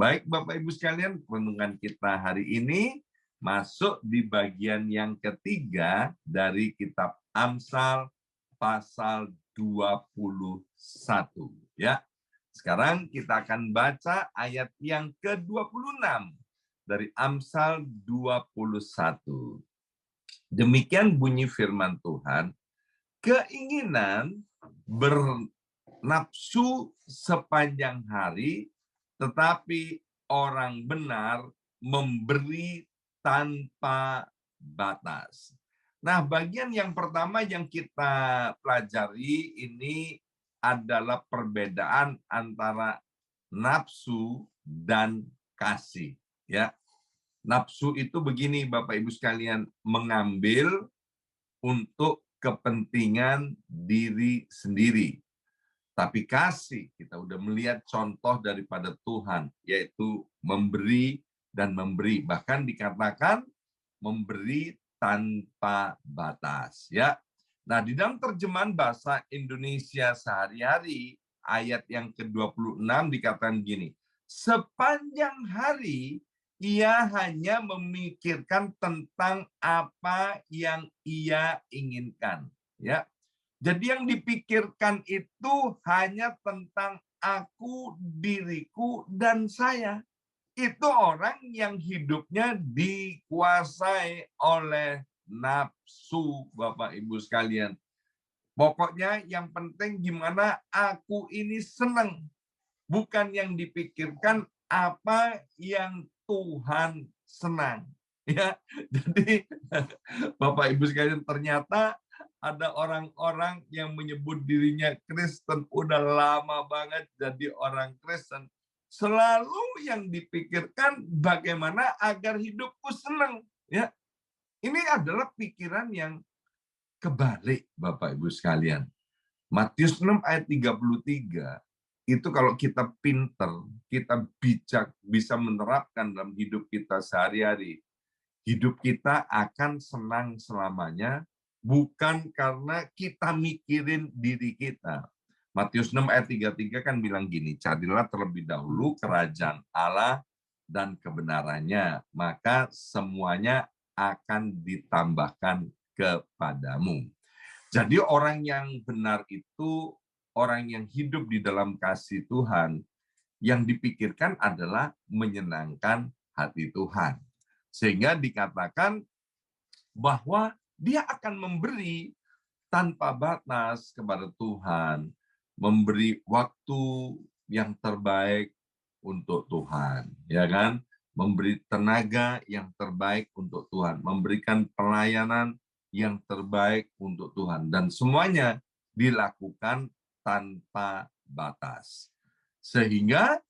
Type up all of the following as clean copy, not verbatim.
Baik Bapak Ibu sekalian, renungan kita hari ini masuk di bagian yang ketiga dari kitab Amsal pasal 21 ya. Sekarang kita akan baca ayat yang ke-26 dari Amsal 21. Demikian bunyi firman Tuhan, keinginan bernafsu sepanjang hari, tetapi orang benar memberi tanpa batas. Nah, bagian yang pertama yang kita pelajari ini adalah perbedaan antara nafsu dan kasih. Ya, nafsu itu begini, Bapak Ibu sekalian, mengambil untuk kepentingan diri sendiri. Tapi kasih, kita udah melihat contoh daripada Tuhan, yaitu memberi dan memberi. Bahkan dikatakan memberi tanpa batas. Ya. Nah, di dalam terjemahan bahasa Indonesia sehari-hari, ayat yang ke-26 dikatakan gini, sepanjang hari ia hanya memikirkan tentang apa yang ia inginkan. Ya. Jadi yang dipikirkan itu hanya tentang aku, diriku, dan saya. Itu orang yang hidupnya dikuasai oleh nafsu, Bapak Ibu sekalian. Pokoknya yang penting gimana aku ini senang. Bukan yang dipikirkan apa yang Tuhan senang. Ya, jadi Bapak Ibu sekalian, ternyata ada orang-orang yang menyebut dirinya Kristen, udah lama banget jadi orang Kristen. Selalu yang dipikirkan bagaimana agar hidupku senang. Ya, ini adalah pikiran yang kebalik, Bapak Ibu sekalian. Matius 6 ayat 33, itu kalau kita pinter, kita bijak, bisa menerapkan dalam hidup kita sehari-hari. Hidup kita akan senang selamanya, bukan karena kita mikirin diri kita. Matius 6 ayat 33 kan bilang gini, carilah terlebih dahulu kerajaan Allah dan kebenarannya, maka semuanya akan ditambahkan kepadamu. Jadi orang yang benar itu orang yang hidup di dalam kasih Tuhan, yang dipikirkan adalah menyenangkan hati Tuhan. Sehingga dikatakan bahwa dia akan memberi tanpa batas kepada Tuhan, memberi waktu yang terbaik untuk Tuhan, ya kan? Memberi tenaga yang terbaik untuk Tuhan, memberikan pelayanan yang terbaik untuk Tuhan, dan semuanya dilakukan tanpa batas. Sehingga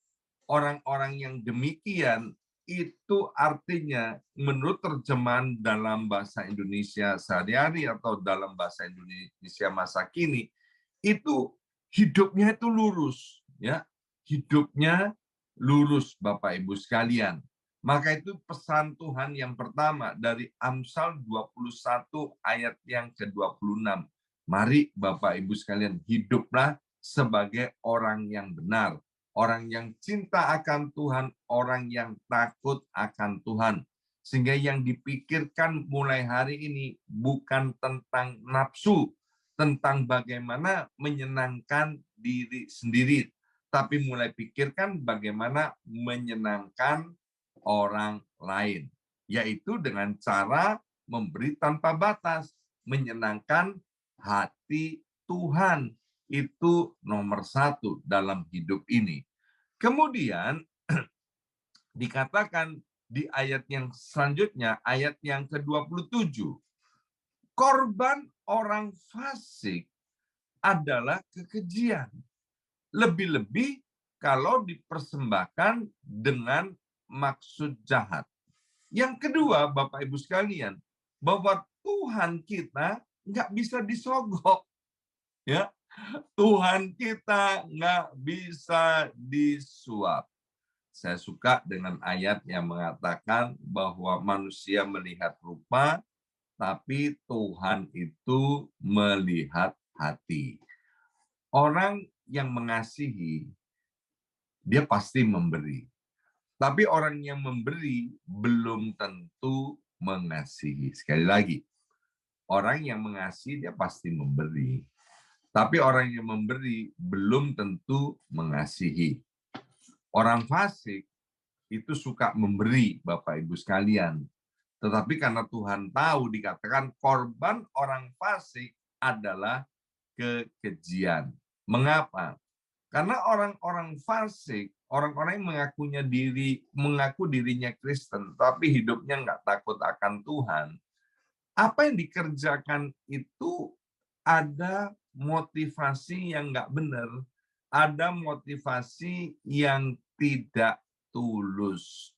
orang-orang yang demikian itu artinya menurut terjemahan dalam bahasa Indonesia sehari-hari atau dalam bahasa Indonesia masa kini, itu hidupnya itu lurus, ya. Hidupnya lurus, Bapak Ibu sekalian. Maka itu pesan Tuhan yang pertama dari Amsal 21 ayat yang ke-26. Mari Bapak Ibu sekalian, hiduplah sebagai orang yang benar, orang yang cinta akan Tuhan, orang yang takut akan Tuhan. Sehingga yang dipikirkan mulai hari ini bukan tentang nafsu, tentang bagaimana menyenangkan diri sendiri, tapi mulai pikirkan bagaimana menyenangkan orang lain, yaitu dengan cara memberi tanpa batas, menyenangkan hati Tuhan. Itu nomor satu dalam hidup ini. Kemudian dikatakan di ayat yang selanjutnya, ayat yang ke-27, korban orang fasik adalah kekejian. Lebih-lebih kalau dipersembahkan dengan maksud jahat. Yang kedua, Bapak Ibu sekalian, bahwa Tuhan kita nggak bisa disogok. Ya, Tuhan kita nggak bisa disuap. Saya suka dengan ayat yang mengatakan bahwa manusia melihat rupa, tapi Tuhan itu melihat hati. Orang yang mengasihi, dia pasti memberi. Tapi orang yang memberi belum tentu mengasihi. Sekali lagi, orang yang mengasihi dia pasti memberi. Tapi orang yang memberi belum tentu mengasihi. Orang fasik itu suka memberi, Bapak Ibu sekalian. Tetapi karena Tuhan tahu, dikatakan korban orang fasik adalah kekejian. Mengapa? Karena orang-orang fasik, orang-orang yang mengaku dirinya Kristen, tapi hidupnya nggak takut akan Tuhan, apa yang dikerjakan itu ada motivasi yang nggak benar, ada motivasi yang tidak tulus.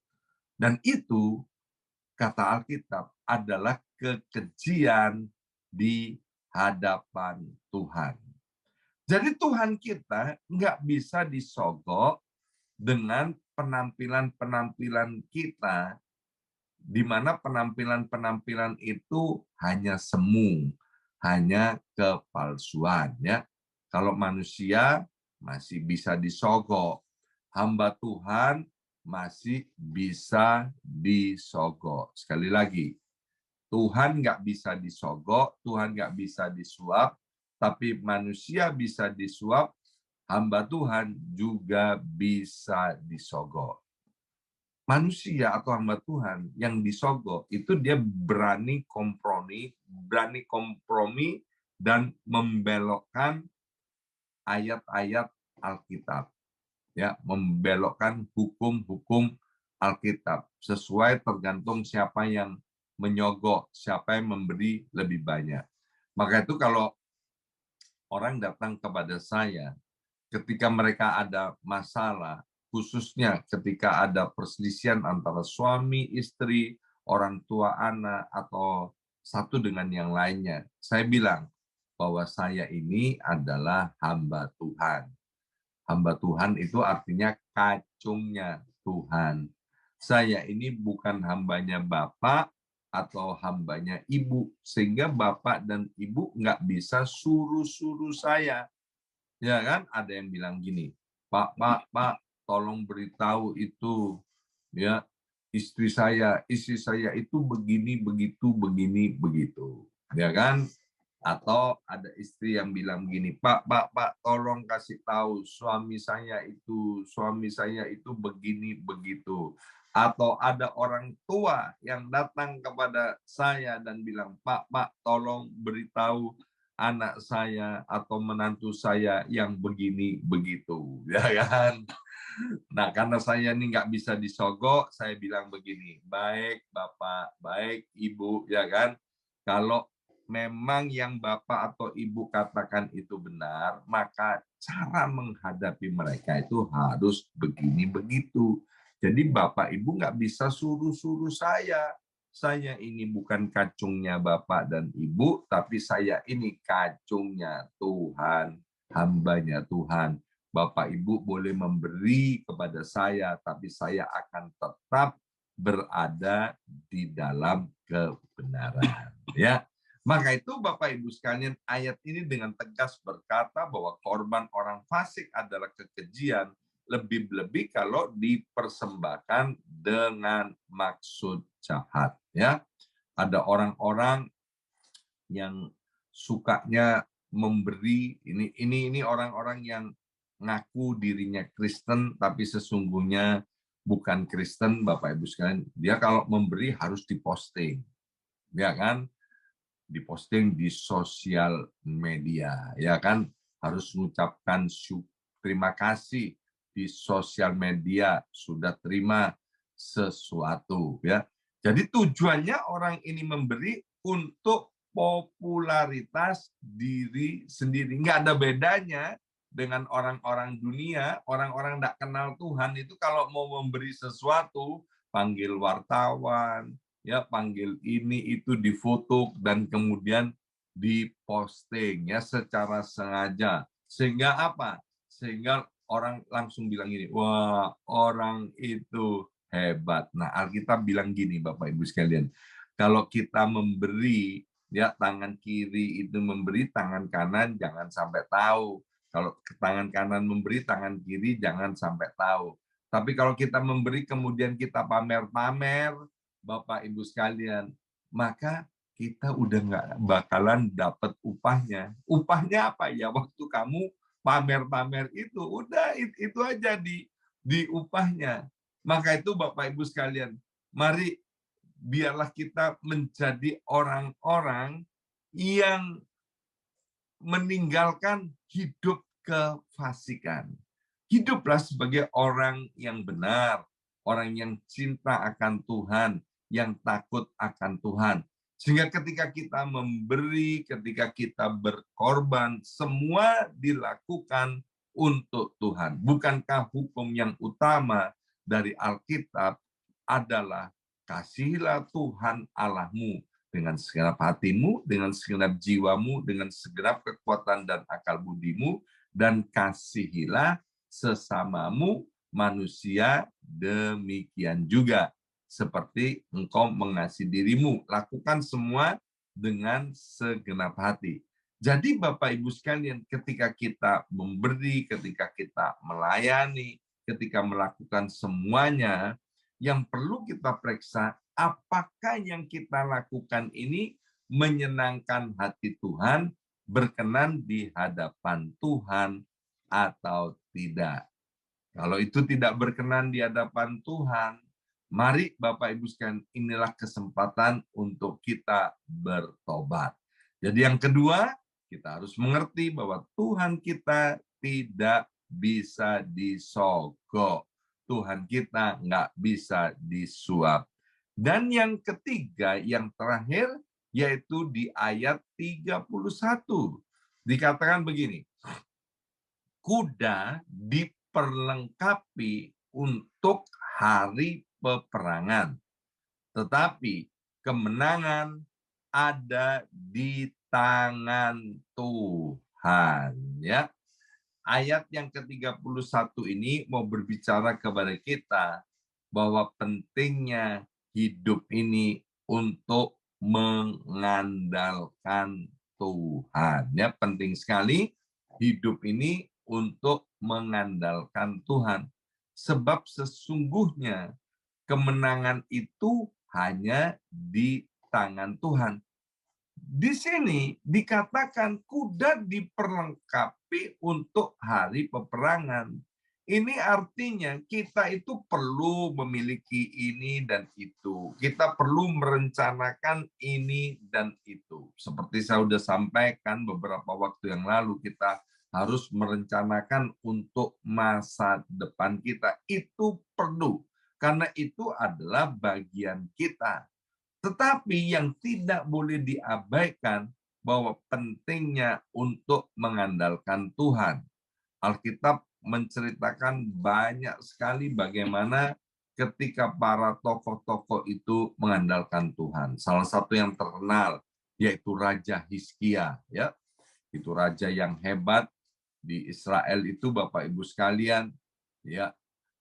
Dan itu, kata Alkitab, adalah kekejian di hadapan Tuhan. Jadi Tuhan kita nggak bisa disogok dengan penampilan-penampilan kita, di mana penampilan-penampilan itu hanya semu, hanya kepalsuan. Ya. Kalau manusia masih bisa disogok, hamba Tuhan masih bisa disogok. Sekali lagi, Tuhan nggak bisa disogok, Tuhan nggak bisa disuap, tapi manusia bisa disuap, hamba Tuhan juga bisa disogok. Manusia atau hamba Tuhan yang disogok itu dia berani kompromi dan membelokkan ayat-ayat Alkitab, ya, membelokkan hukum-hukum Alkitab sesuai tergantung siapa yang menyogok, siapa yang memberi lebih banyak. Maka itu kalau orang datang kepada saya ketika mereka ada masalah, khususnya ketika ada perselisihan antara suami, istri, orang tua anak, atau satu dengan yang lainnya, saya bilang bahwa saya ini adalah hamba Tuhan. Hamba Tuhan itu artinya kacungnya Tuhan. Saya ini bukan hambanya Bapak atau hambanya Ibu, sehingga Bapak dan Ibu nggak bisa suruh-suruh saya. Ya kan, ada yang bilang gini, Pak, tolong beritahu itu, ya, istri saya itu begini, begitu, begini, begitu. Ya kan? Atau ada istri yang bilang begini, Pak, tolong kasih tahu suami saya itu begini, begitu. Atau ada orang tua yang datang kepada saya dan bilang, Pak, tolong beritahu anak saya atau menantu saya yang begini, begitu. Ya kan? Nah, karena saya ini nggak bisa disogok, saya bilang begini, baik Bapak, baik Ibu, ya kan? Kalau memang yang Bapak atau Ibu katakan itu benar, maka cara menghadapi mereka itu harus begini begitu. Jadi Bapak Ibu nggak bisa suruh-suruh saya. Saya ini bukan kacungnya Bapak dan Ibu, tapi saya ini kacungnya Tuhan, hambanya Tuhan. Bapak Ibu boleh memberi kepada saya, tapi saya akan tetap berada di dalam kebenaran. Ya, maka itu Bapak Ibu sekalian, ayat ini dengan tegas berkata bahwa korban orang fasik adalah kekejian, lebih-lebih kalau dipersembahkan dengan maksud jahat. Ya, ada orang-orang yang sukanya memberi, ini orang-orang yang ngaku dirinya Kristen tapi sesungguhnya bukan Kristen, Bapak Ibu sekalian. Dia kalau memberi harus diposting, ya kan? Diposting di sosial media, ya kan, harus mengucapkan terima kasih di sosial media sudah terima sesuatu, ya. Jadi tujuannya orang ini memberi untuk popularitas diri sendiri, nggak ada bedanya dengan orang-orang dunia, orang-orang nggak kenal Tuhan itu kalau mau memberi sesuatu panggil wartawan, ya, panggil ini itu, difoto dan kemudian diposting, ya, secara sengaja, sehingga apa? Sehingga orang langsung bilang gini, wah, orang itu hebat. Nah, Alkitab bilang gini, Bapak Ibu sekalian, kalau kita memberi, ya, tangan kiri itu memberi, tangan kanan jangan sampai tahu. Kalau tangan kanan memberi, tangan kiri jangan sampai tahu. Tapi kalau kita memberi kemudian kita pamer-pamer, Bapak Ibu sekalian, maka kita udah nggak bakalan dapat upahnya. Upahnya apa ya? Waktu kamu pamer-pamer itu, udah itu aja di upahnya. Maka itu Bapak Ibu sekalian, mari biarlah kita menjadi orang-orang yang meninggalkan hidup kefasikan. Hiduplah sebagai orang yang benar, orang yang cinta akan Tuhan, yang takut akan Tuhan. Sehingga ketika kita memberi, ketika kita berkorban, semua dilakukan untuk Tuhan. Bukankah hukum yang utama dari Alkitab adalah kasihilah Tuhan Allahmu dengan segenap hatimu, dengan segenap jiwamu, dengan segenap kekuatan dan akal budimu, dan kasihilah sesamamu manusia demikian juga. Seperti engkau mengasihi dirimu. Lakukan semua dengan segenap hati. Jadi Bapak Ibu sekalian, ketika kita memberi, ketika kita melayani, ketika melakukan semuanya, yang perlu kita periksa, apakah yang kita lakukan ini menyenangkan hati Tuhan, berkenan di hadapan Tuhan atau tidak. Kalau itu tidak berkenan di hadapan Tuhan, mari Bapak Ibu sekalian, inilah kesempatan untuk kita bertobat. Jadi yang kedua, kita harus mengerti bahwa Tuhan kita tidak bisa disogok. Tuhan kita nggak bisa disuap. Dan yang ketiga, yang terakhir, yaitu di ayat 31. Dikatakan begini, kuda diperlengkapi untuk hari peperangan, tetapi kemenangan ada di tangan Tuhan. Ya, ayat yang ke-31 ini mau berbicara kepada kita bahwa pentingnya hidup ini untuk mengandalkan Tuhan. Ya, penting sekali hidup ini untuk mengandalkan Tuhan. Sebab sesungguhnya kemenangan itu hanya di tangan Tuhan. Di sini dikatakan kuda diperlengkapi untuk hari peperangan. Ini artinya kita itu perlu memiliki ini dan itu. Kita perlu merencanakan ini dan itu. Seperti saya sudah sampaikan beberapa waktu yang lalu, kita harus merencanakan untuk masa depan kita. Itu perlu, karena itu adalah bagian kita. Tetapi yang tidak boleh diabaikan bahwa pentingnya untuk mengandalkan Tuhan. Alkitab menceritakan banyak sekali bagaimana ketika para tokoh-tokoh itu mengandalkan Tuhan. Salah satu yang terkenal yaitu Raja Hizkia, ya. Itu raja yang hebat di Israel itu, Bapak Ibu sekalian, ya.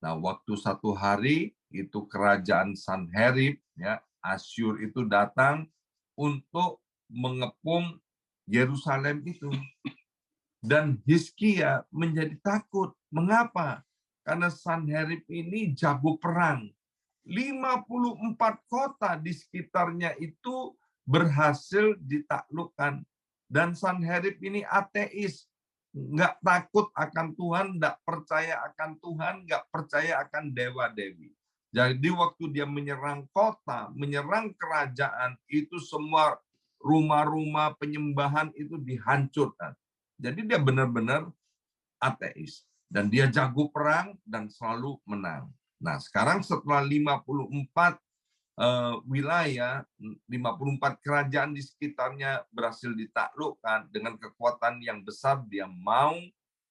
Nah, waktu satu hari itu kerajaan Sanherib, ya, Asyur itu datang untuk mengepung Yerusalem itu. Dan Hizkia menjadi takut. Mengapa? Karena Sanherib ini jago perang. 54 kota di sekitarnya itu berhasil ditaklukkan. Dan Sanherib ini ateis. Nggak takut akan Tuhan, nggak percaya akan Tuhan, nggak percaya akan dewa-dewi. Jadi waktu dia menyerang kota, menyerang kerajaan, itu semua rumah-rumah penyembahan itu dihancurkan. Jadi dia benar-benar ateis. Dan dia jago perang dan selalu menang. Nah, sekarang setelah 54 wilayah, 54 kerajaan di sekitarnya berhasil ditaklukkan, dengan kekuatan yang besar dia mau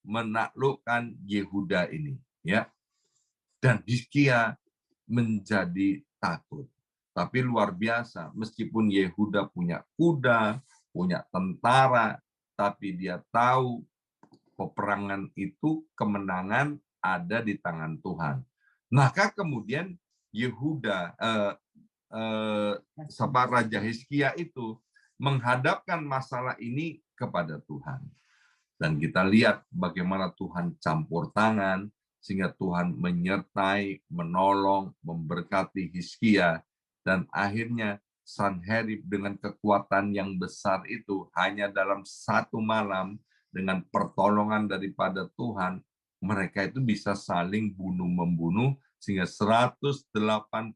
menaklukkan Yehuda ini, ya. Dan Hizkia menjadi takut. Tapi luar biasa, meskipun Yehuda punya kuda, punya tentara, tapi dia tahu peperangan itu kemenangan ada di tangan Tuhan. Maka kemudian Yehuda, Raja Hizkia itu menghadapkan masalah ini kepada Tuhan. Dan kita lihat bagaimana Tuhan campur tangan, sehingga Tuhan menyertai, menolong, memberkati Hizkia, dan akhirnya Sanherib dengan kekuatan yang besar itu hanya dalam satu malam dengan pertolongan daripada Tuhan, mereka itu bisa saling bunuh-membunuh sehingga 185.000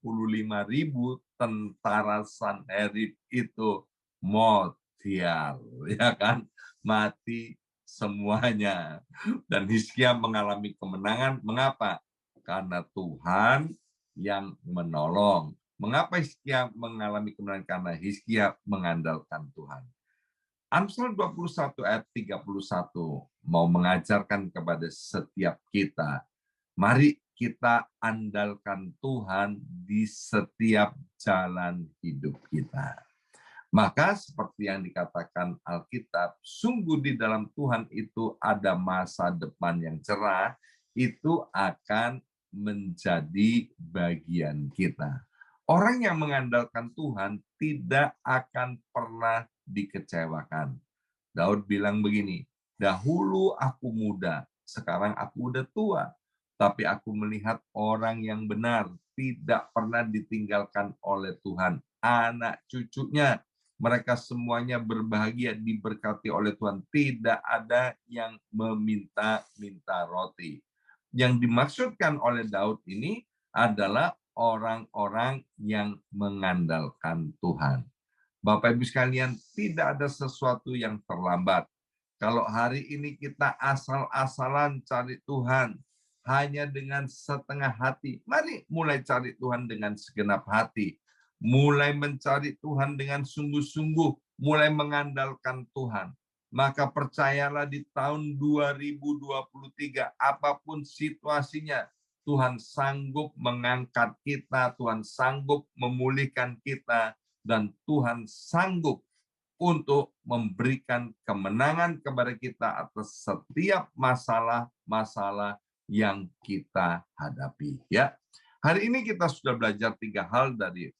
tentara Sanherib itu motiar, ya kan, mati semuanya. Dan Hizkia mengalami kemenangan. Mengapa? Karena Tuhan yang menolong. Mengapa Hizkia mengalami kemenangan? Karena Hizkia mengandalkan Tuhan. Amsal 21 ayat 31 mau mengajarkan kepada setiap kita, mari kita andalkan Tuhan di setiap jalan hidup kita. Maka seperti yang dikatakan Alkitab, sungguh di dalam Tuhan itu ada masa depan yang cerah, itu akan menjadi bagian kita. Orang yang mengandalkan Tuhan tidak akan pernah dikecewakan. Daud bilang begini, dahulu aku muda, sekarang aku udah tua, tapi aku melihat orang yang benar tidak pernah ditinggalkan oleh Tuhan. Anak cucunya, mereka semuanya berbahagia, diberkati oleh Tuhan. Tidak ada yang meminta-minta roti. Yang dimaksudkan oleh Daud ini adalah orang-orang yang mengandalkan Tuhan. Bapak Ibu sekalian, tidak ada sesuatu yang terlambat. Kalau hari ini kita asal-asalan cari Tuhan, hanya dengan setengah hati, mari mulai cari Tuhan dengan segenap hati. Mulai mencari Tuhan dengan sungguh-sungguh, mulai mengandalkan Tuhan. Maka percayalah di tahun 2023, apapun situasinya, Tuhan sanggup mengangkat kita, Tuhan sanggup memulihkan kita, dan Tuhan sanggup untuk memberikan kemenangan kepada kita atas setiap masalah-masalah yang kita hadapi. Ya, hari ini kita sudah belajar 3 hal dari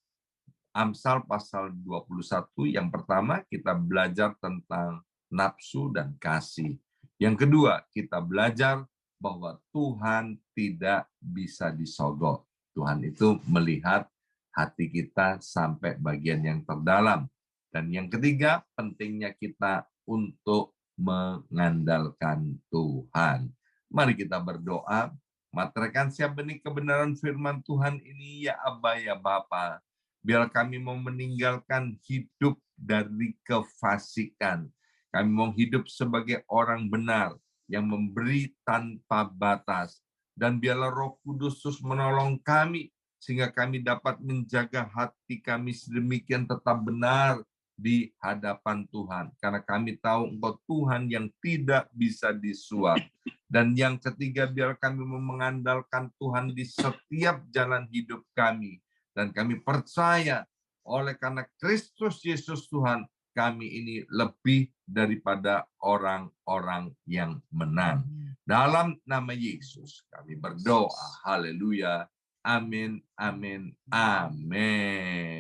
Amsal pasal 21. Yang pertama, kita belajar tentang nafsu dan kasih. Yang kedua, kita belajar bahwa Tuhan tidak bisa disogok. Tuhan itu melihat hati kita sampai bagian yang terdalam. Dan yang ketiga, pentingnya kita untuk mengandalkan Tuhan. Mari kita berdoa. Materaikan siap benih kebenaran firman Tuhan ini, ya Aba, ya Bapa. Biar kami mau meninggalkan hidup dari kefasikan. Kami mau hidup sebagai orang benar yang memberi tanpa batas. Dan biarlah Roh Kudus menolong kami sehingga kami dapat menjaga hati kami sedemikian tetap benar di hadapan Tuhan. Karena kami tahu Engkau Tuhan yang tidak bisa disuap. Dan yang ketiga, biar kami mengandalkan Tuhan di setiap jalan hidup kami. Dan kami percaya oleh karena Kristus Yesus Tuhan, kami ini lebih daripada orang-orang yang menang. Dalam nama Yesus kami berdoa. Haleluya. Amin, amin, amin.